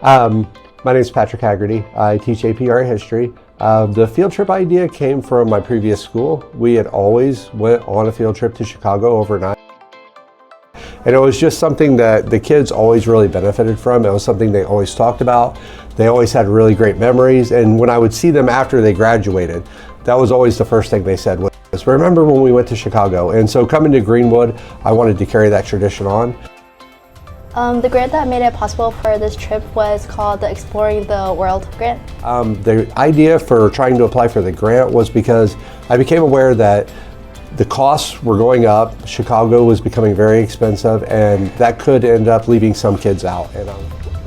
My name is Patrick Haggerty. I teach AP Art History. The field trip idea came from my previous school. We had always went on a field trip to Chicago overnight. And it was just something that the kids always really benefited from. It was something they always talked about. They always had really great memories. And when I would see them after they graduated, that was always the first thing they said was, remember when we went to Chicago? And so coming to Greenwood, I wanted to carry that tradition on. The grant that made it possible for this trip was called the Exploring the World grant. The idea for trying to apply for the grant was because I became aware that the costs were going up, Chicago was becoming very expensive, and that could end up leaving some kids out.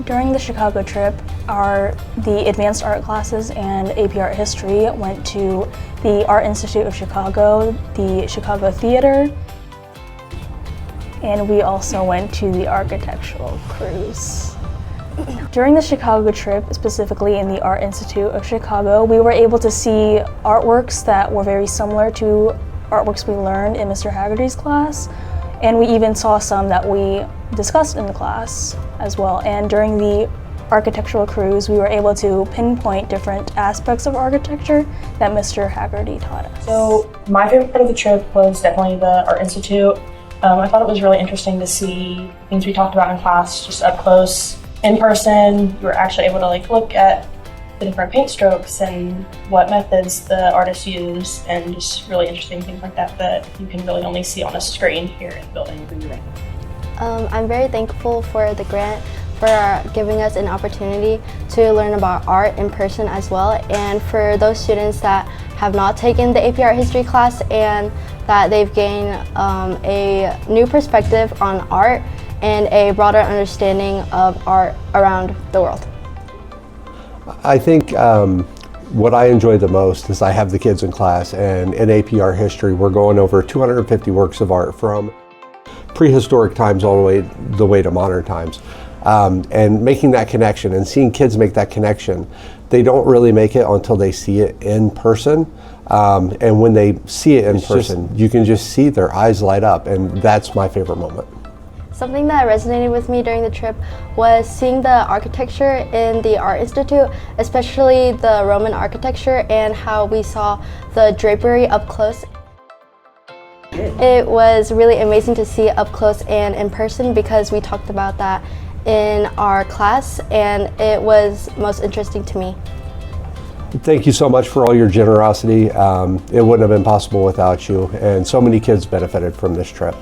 During the Chicago trip, the advanced art classes and AP Art History went to the Art Institute of Chicago, the Chicago Theater, and we also went to the architectural cruise. During the Chicago trip, specifically in the Art Institute of Chicago, we were able to see artworks that were very similar to artworks we learned in Mr. Haggerty's class, and we even saw some that we discussed in the class as well. And during the architectural cruise, we were able to pinpoint different aspects of architecture that Mr. Haggerty taught us. So my favorite part of the trip was definitely the Art Institute. I thought it was really interesting to see things we talked about in class just up close. In person, you were actually able to look at the different paint strokes and what methods the artists use, and just really interesting things like that that you can really only see on a screen here in the building. I'm very thankful for the grant for giving us an opportunity to learn about art in person as well, and for those students that have not taken the AP Art History class and that they've gained a new perspective on art and a broader understanding of art around the world. I think what I enjoy the most is I have the kids in class, and in AP Art History we're going over 250 works of art from prehistoric times all the way to modern times. And making that connection and seeing kids make that connection, they don't really make it until they see it in person. And when they see it in person, you can just see their eyes light up, and that's my favorite moment. Something that resonated with me during the trip was seeing the architecture in the Art Institute, especially the Roman architecture, and how we saw the drapery up close. It was really amazing to see up close and in person because we talked about that in our class, and it was most interesting to me. Thank you so much for all your generosity. It wouldn't have been possible without you, and so many kids benefited from this trip.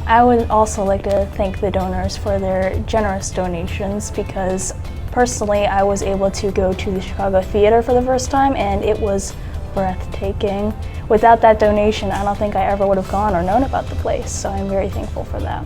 I would also like to thank the donors for their generous donations, because personally I was able to go to the Chicago Theater for the first time, and it was breathtaking. Without that donation, I don't think I ever would have gone or known about the place, so I'm very thankful for that.